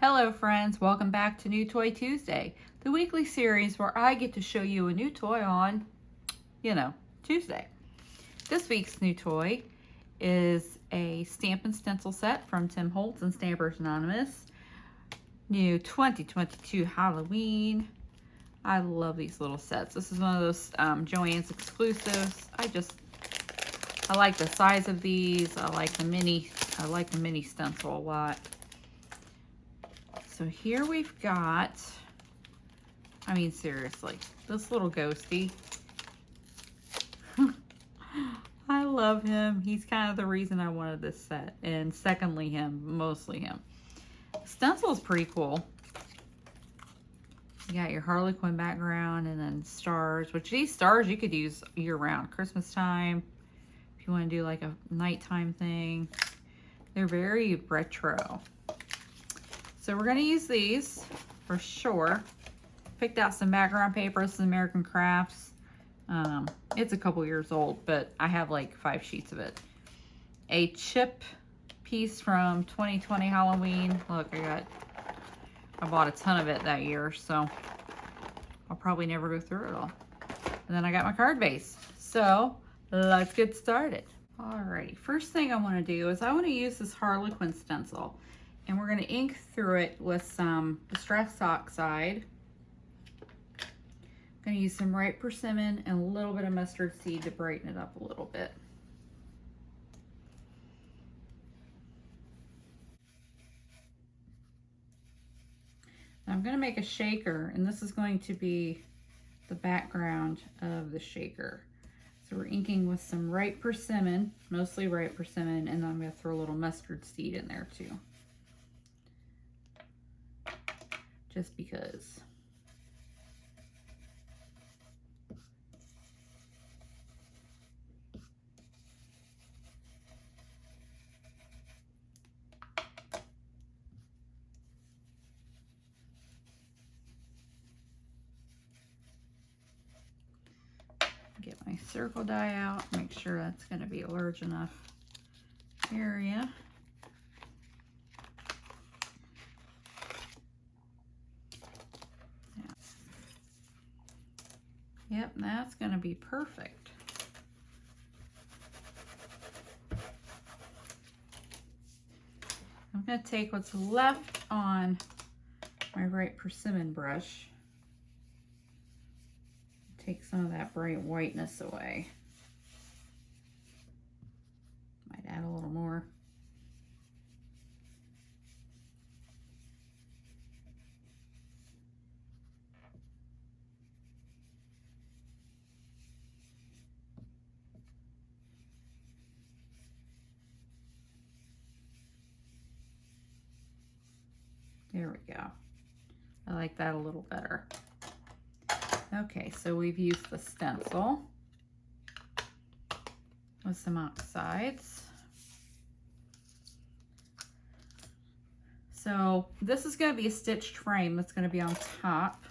Hello friends, welcome back to New Toy Tuesday, the weekly series where I get to show you a new toy on, Tuesday. This week's new toy is a stamp and stencil set from Tim Holtz and Stampers Anonymous. New 2022 Halloween. I love these little sets. This is one of those Joann's exclusives. I like the size of these. I like the mini stencil a lot. So here we've got, seriously, this little ghosty. I love him. He's kind of the reason I wanted this set. And secondly him, mostly him. Stencil is pretty cool. You got your Harley Quinn background and then stars, which these stars you could use year round. Christmas time, if you want to do like a nighttime thing. They're very retro. So we're going to use these for sure. Picked out some background paper. This is American Crafts. It's a couple years old, but I have like 5 sheets of it. A chip piece from 2020 Halloween. Look, I bought a ton of it that year, so I'll probably never go through it all. And then I got my card base. So let's get started. Alrighty, first thing I want to do is I want to use this Harley Quinn stencil. And we're going to ink through it with some Distress Oxide. I'm going to use some ripe persimmon and a little bit of mustard seed to brighten it up a little bit. Now I'm going to make a shaker, and this is going to be the background of the shaker. So we're inking with some ripe persimmon, mostly ripe persimmon, and then I'm going to throw a little mustard seed in there too. Just because. Get my circle die out, make sure that's going to be a large enough area. Yep, that's going to be perfect. I'm going to take what's left on my bright persimmon brush. Take some of that bright whiteness away. Might add a little more. There we go. I like that a little better. Okay, so we've used the stencil with some oxides. So this is going to be a stitched frame that's going to be on top.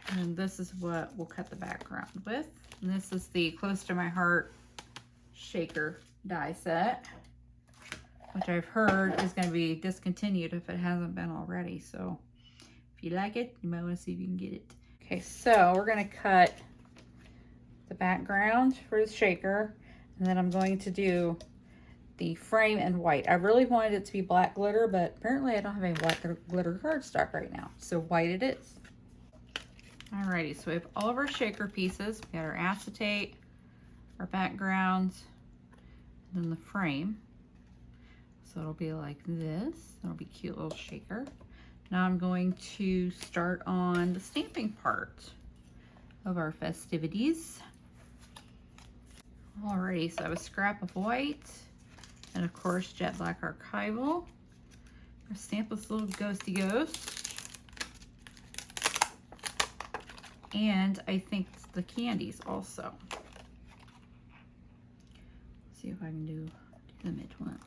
And this is what we'll cut the background with. And this is the Close to My Heart shaker die set, which I've heard is going to be discontinued if it hasn't been already. So if you like it, you might want to see if you can get it. Okay, so we're going to cut the background for the shaker, and then I'm going to do the frame in white. I really wanted it to be black glitter, but apparently I don't have any black glitter cardstock right now. So white it is. Alrighty, so we have all of our shaker pieces. We got our acetate, our background, and then the frame. So it'll be like this. It'll be a cute little shaker. Now I'm going to start on the stamping part of our festivities. Alrighty, so I have a scrap of white and of course jet black archival. I'll stamp this little ghosty ghost. And I think the candies also. Let's see if I can do them at once.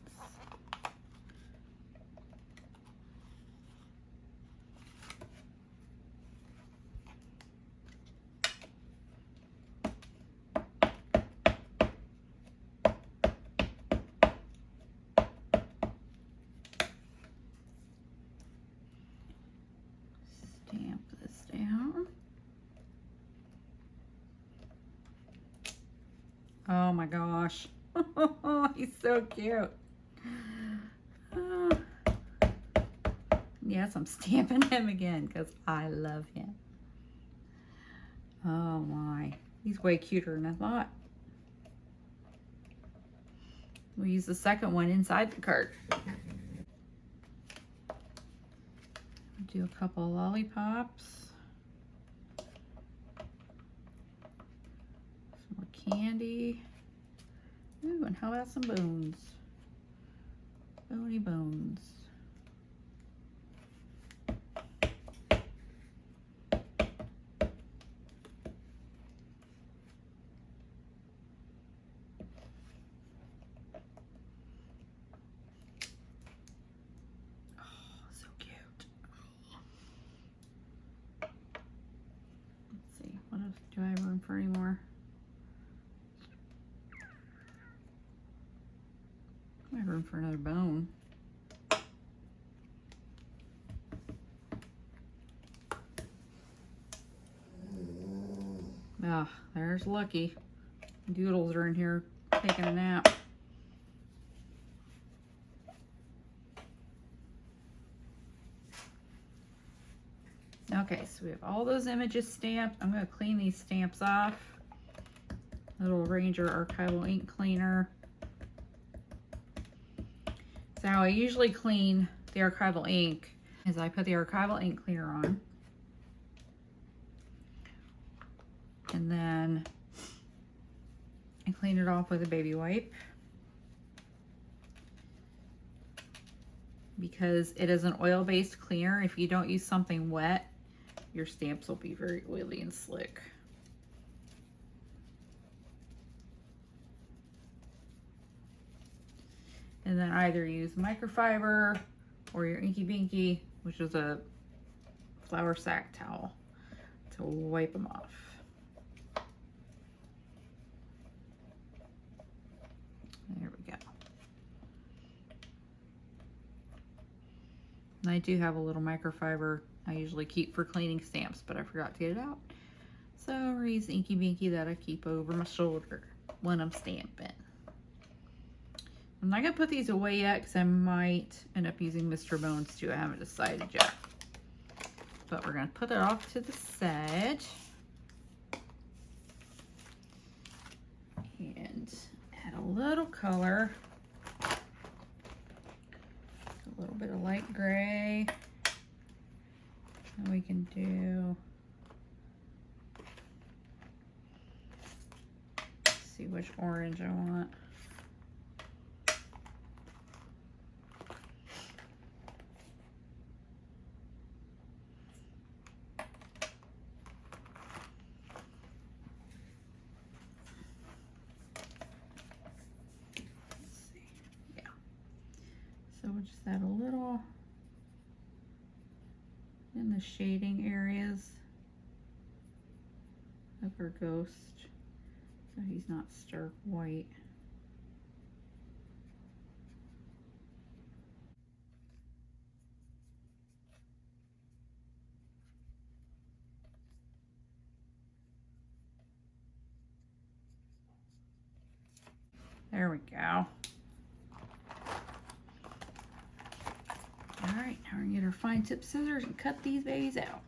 Oh my gosh. He's so cute. Yes, I'm stamping him again because I love him. Oh my. He's way cuter than I thought. We'll use the second one inside the card. Do a couple of lollipops. Some more candy. Ooh, and how about some bones? Bony bones. Do I have room for any more? I have room for another bone. Ah, there's Lucky. Doodles are in here taking a nap. Okay, so we have all those images stamped. I'm going to clean these stamps off. Little Ranger Archival ink cleaner. So how I usually clean the archival ink is I put the archival ink cleaner on. And then I clean it off with a baby wipe. Because it is an oil-based cleaner. If you don't use something wet, your stamps will be very oily and slick. And then either use microfiber or your Inky Binky, which is a flour sack towel, to wipe them off. There we go. And I do have a little microfiber I usually keep for cleaning stamps, but I forgot to get it out. So I'll use Inky Binky that I keep over my shoulder when I'm stamping. I'm not going to put these away yet because I might end up using Mr. Bones too. I haven't decided yet. But we're going to put it off to the side. And add a little color. A little bit of light gray. And we can do, let's see which orange I want. Let's see, yeah. So we'll just add a little in the shading areas of our ghost, so he's not stark white. There we go. All right, now we're gonna get our fine tip scissors and cut these babies out.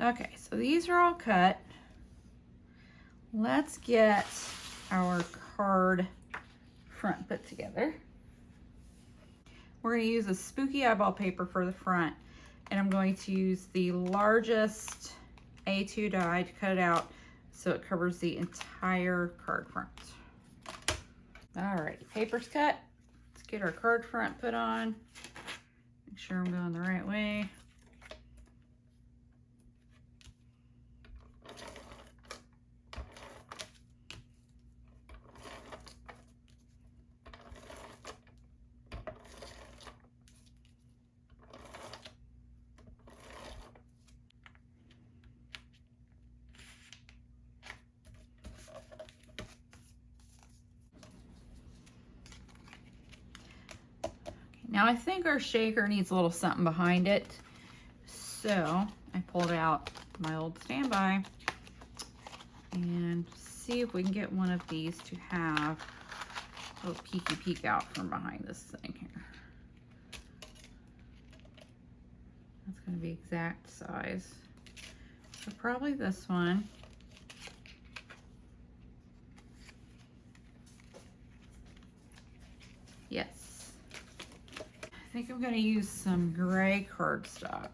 Okay, so these are all cut. Let's get our card front put together. We're going to use a spooky eyeball paper for the front, and I'm going to use the largest A2 die to cut it out so it covers the entire card front. Alright, paper's cut. Let's get our card front put on. Make sure I'm going the right way. Now I think our shaker needs a little something behind it. So I pulled out my old standby and see if we can get one of these to have a little peeky peek out from behind this thing here. That's going to be exact size. So probably this one. Yes. I think I'm going to use some gray cardstock.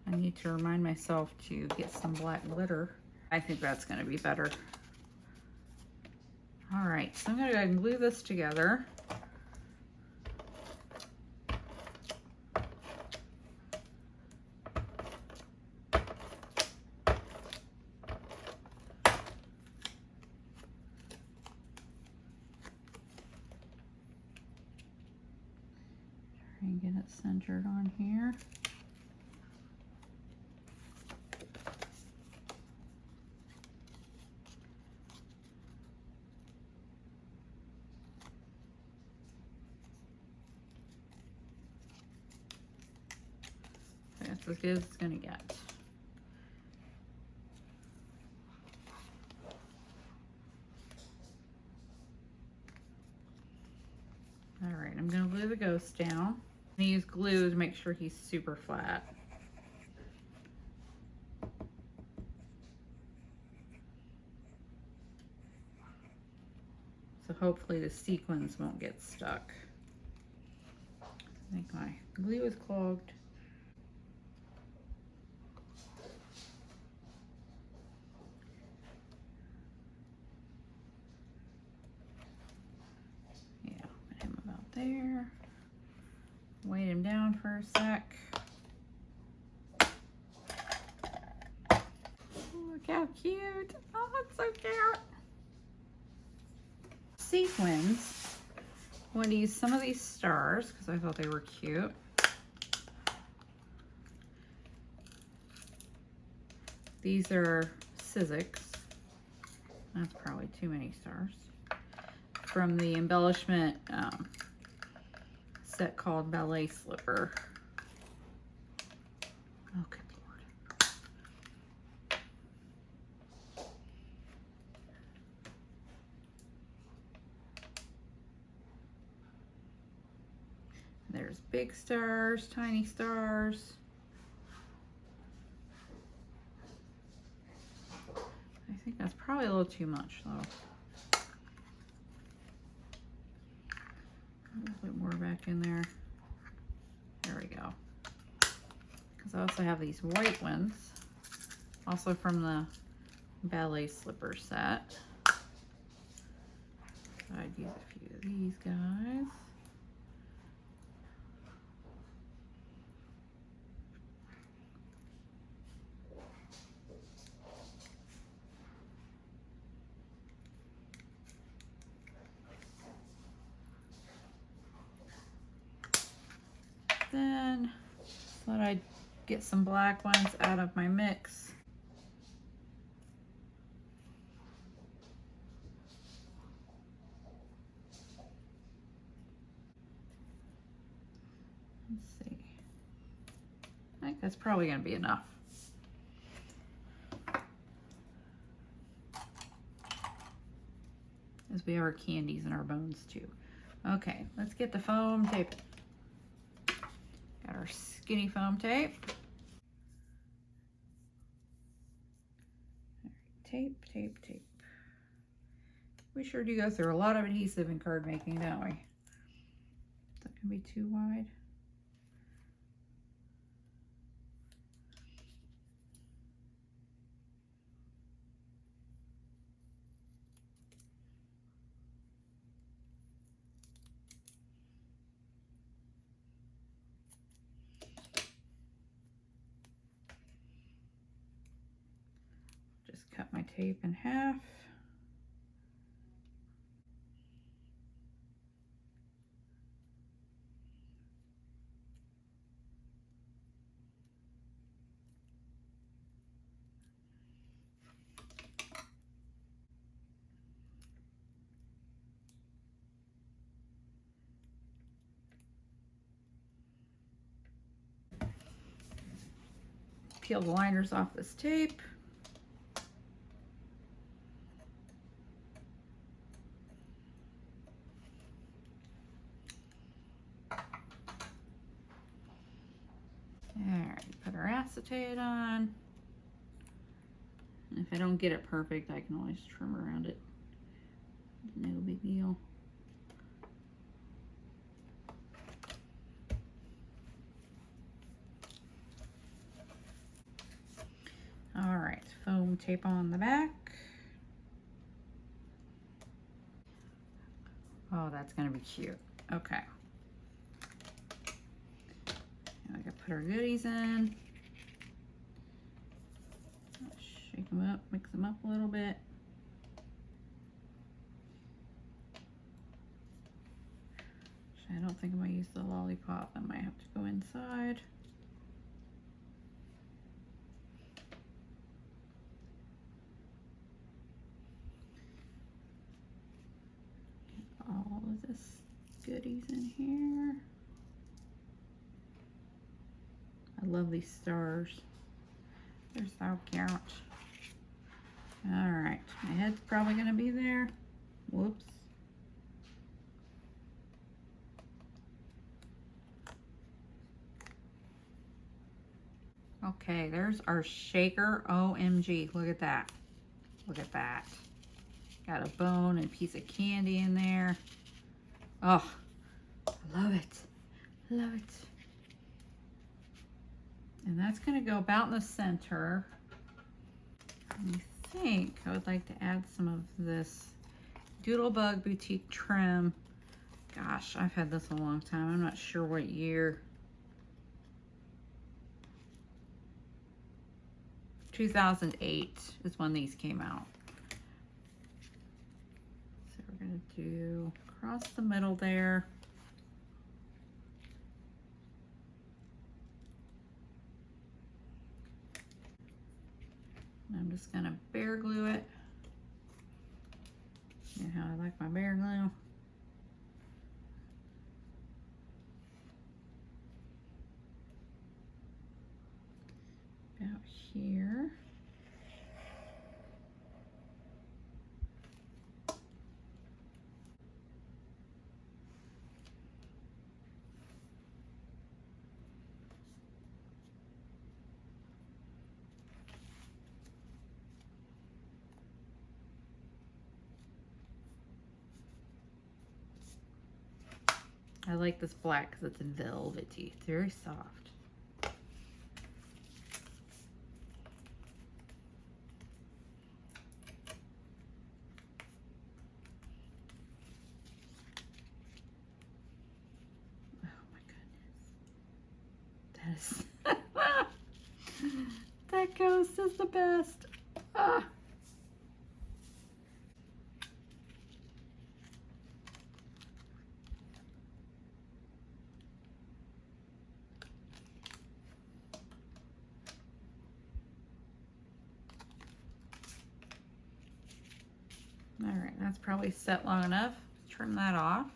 I need to remind myself to get some black glitter. I think that's going to be better. All right, so I'm going to go ahead and glue this together. Try and get it centered on here. That's as good as it's gonna get. All right, I'm gonna glue the ghost down. I'm gonna use glue to make sure he's super flat. So hopefully the sequins won't get stuck. I think my glue is clogged. Yeah, put him about there. Weight him down for a sec. Look how cute. Oh, it's so cute. Sequins. I want to use some of these stars because I thought they were cute. These are Sizzix. That's probably too many stars. From the embellishment set called Ballet Slipper. Oh, good Lord. There's big stars, tiny stars. I think that's probably a little too much though. A little bit more back in there. There we go. Because I also have these white ones, also from the Ballet Slipper set. So I'd use a few of these guys. Then thought I'd get some black ones out of my mix. Let's see. I think that's probably going to be enough. As we have our candies and our bones too. Okay, let's get the foam tape. Got our skinny foam tape. Tape, tape, tape. We sure do go through a lot of adhesive in card making, don't we? Is that gonna be too wide? Just cut my tape in half. peel the liners off this tape. Alright, put our acetate on. And if I don't get it perfect, I can always trim around it. No big deal. Alright, foam tape on the back. Oh, that's going to be cute. Okay. Now I can put our goodies in. Shake them up, mix them up a little bit. Actually, I don't think I'm going to use the lollipop. I might have to go inside. All of this goodies in here. I love these stars. They're so cute. Alright, my head's probably going to be there. Whoops. Okay, there's our shaker. OMG, look at that. Look at that. Got a bone and a piece of candy in there. Oh, I love it. Love it. And that's going to go about in the center. I think I would like to add some of this Doodlebug Boutique trim. Gosh, I've had this a long time. I'm not sure what year. 2008 is when these came out. So we're going to do across the middle there. I'm just going to bear glue it. You know how I like my bear glue. About here. I like this black because it's velvety. It's very soft. Oh my goodness. That is... that ghost is the best. Ah. All right, that's probably set long enough. Trim that off.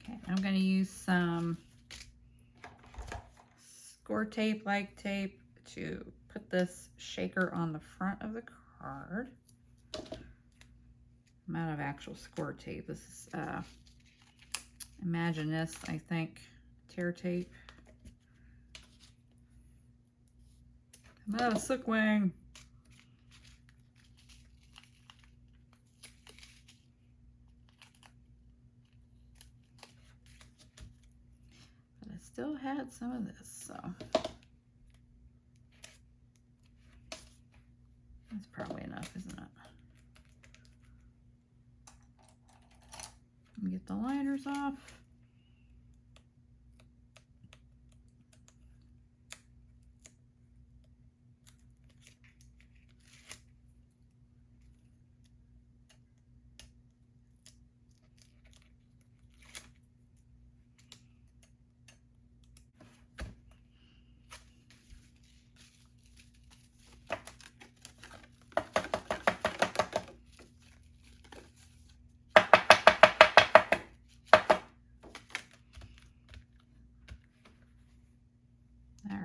Okay, I'm going to use some score tape, like tape, to put this shaker on the front of the card. I'm out of actual score tape. This is Imagine This, I think, tear tape. I'm out of silk wing. Still had some of this, so that's probably enough, isn't it? Let me get the liners off.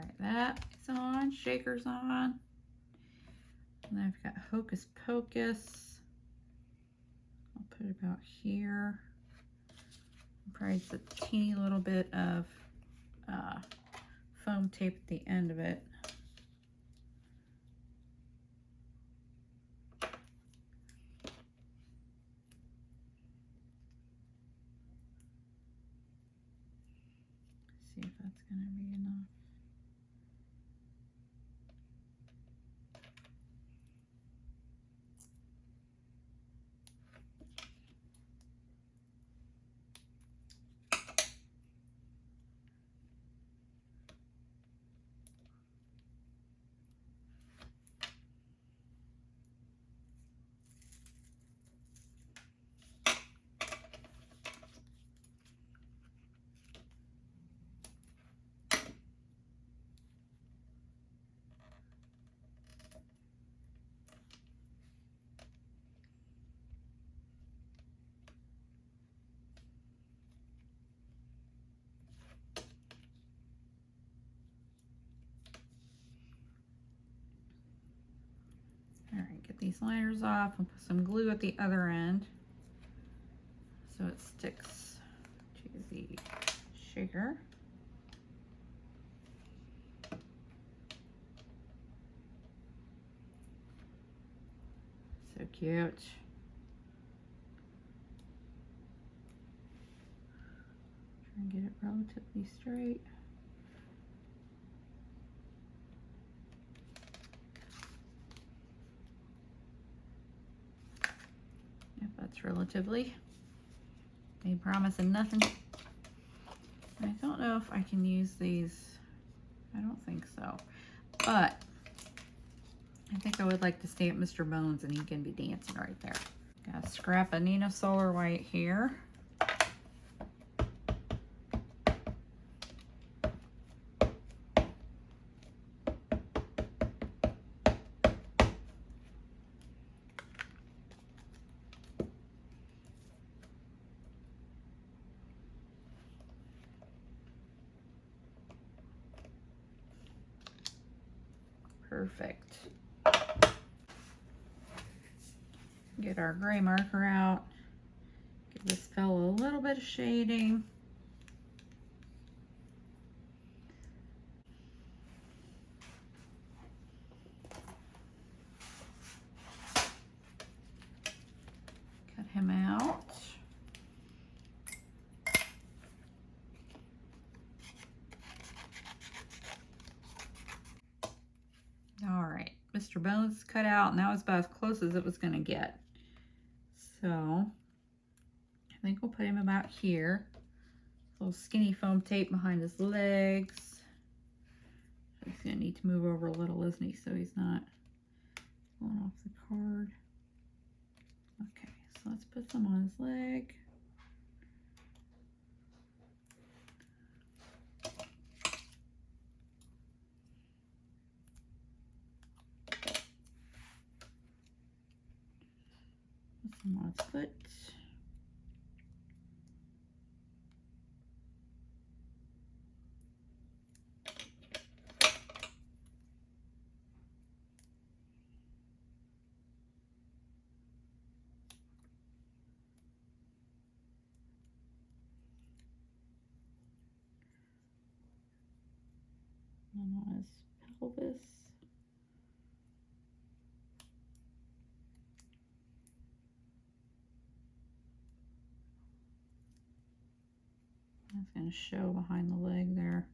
right, that is on, shaker's on. And I've got Hocus Pocus. I'll put it about here. Probably just a teeny little bit of foam tape at the end of it. See if that's going to be enough. All right, get these liners off and put some glue at the other end so it sticks to the shaker. So cute. Try and get it relatively straight. Yep, that's relatively. Ain't promising nothing. I don't know if I can use these. I don't think so. But I think I would like to stamp Mr. Bones and he can be dancing right there. Got a scrap of Nina Solar White here. Perfect. Get our gray marker out. Give this fellow a little bit of shading. Cut him out. All right, Mr. Bones cut out, and that was about as close as it was going to get. So I think we'll put him about here. A little skinny foam tape behind his legs. He's going to need to move over a little, isn't he? So he's not going off the card. Okay, so let's put some on his leg. Put some on his foot. And on his pelvis. That's going to show behind the leg there.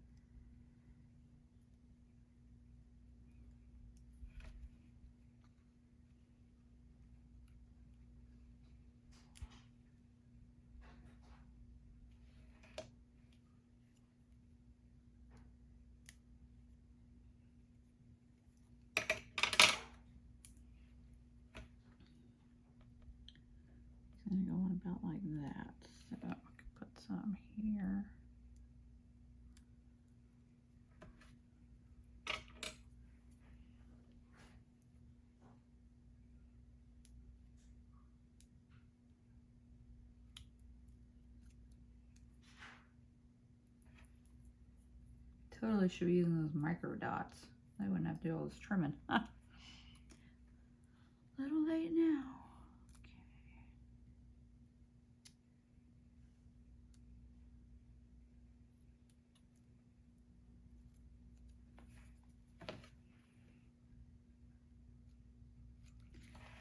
It's going to go on about like that. So I could put some here. Totally should be using those micro dots. I wouldn't have to do all this trimming. Little late now.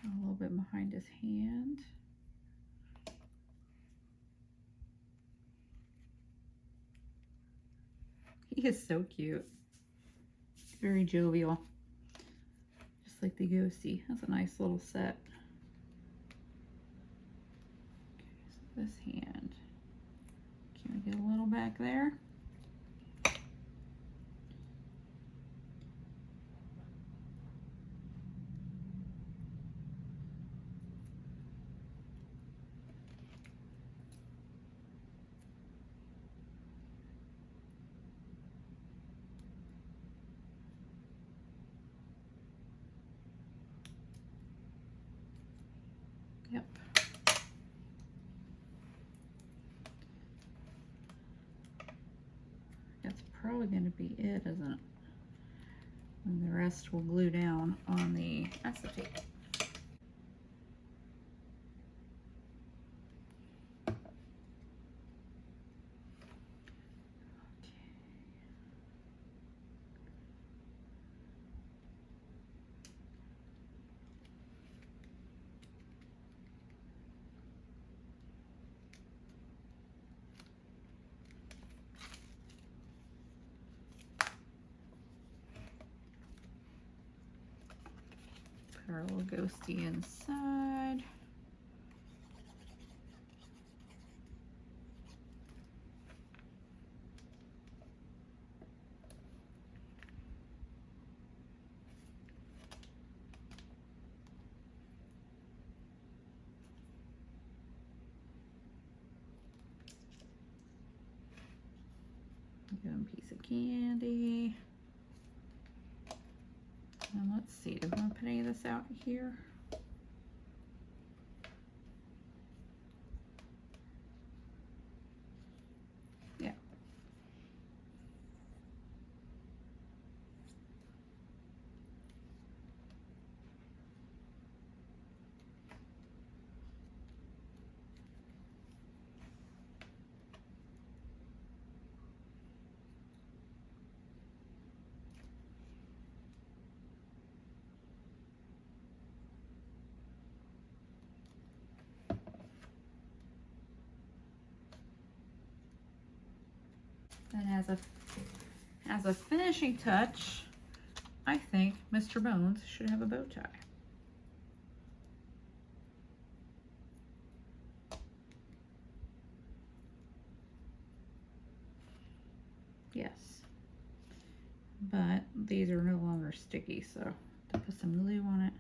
A little bit behind his hand. He is so cute. He's very jovial. Just like the ghosty. That's a nice little set. Okay, so this hand. Can we get a little back there? Yep. That's probably going to be it, isn't it? And the rest will glue down on the acetate. Put our little ghosty inside. Give him a piece of candy. And let's see, do we want to put any of this out here? Yeah. And as a finishing touch, I think Mr. Bones should have a bow tie. Yes. But these are no longer sticky, so I'll put some glue on it.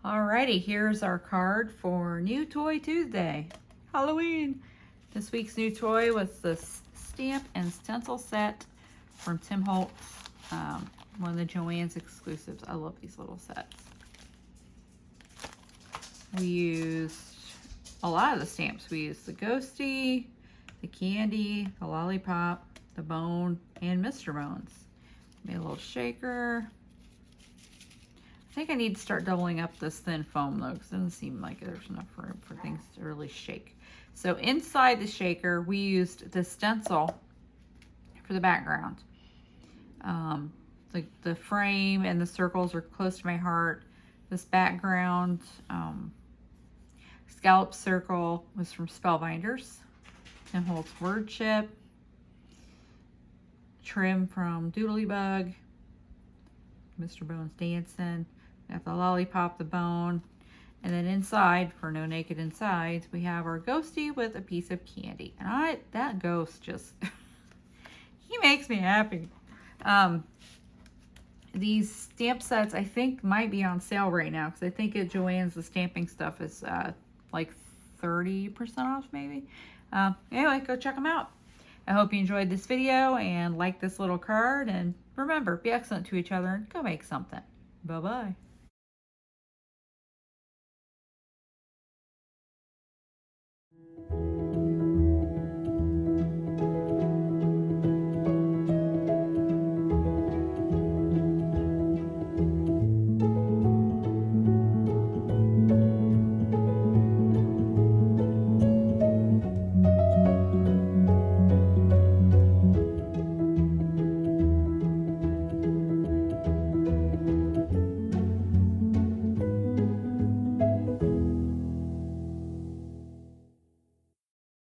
Alrighty, here's our card for New Toy Tuesday, Halloween. This week's new toy was the stamp and stencil set from Tim Holtz, one of the Joann's exclusives. I love these little sets. We used a lot of the stamps. We used the ghosty, the candy, the lollipop, the bone, and Mr. Bones. Made a little shaker. I think I need to start doubling up this thin foam though, because it doesn't seem like there's enough room for things to really shake. So inside the shaker, we used the stencil for the background. The frame and the circles are close to my heart. This background scallop circle was from Spellbinders. Tim Holtz word chip. Trim from Doodlebug. Mr. Bones dancing. Got the lollipop, the bone, and then inside, for no naked insides, we have our ghosty with a piece of candy. And that ghost just, he makes me happy. These stamp sets, I think, might be on sale right now, because I think at Joann's, the stamping stuff is like 30% off, maybe. Anyway, go check them out. I hope you enjoyed this video and like this little card. And remember, be excellent to each other and go make something. Bye-bye.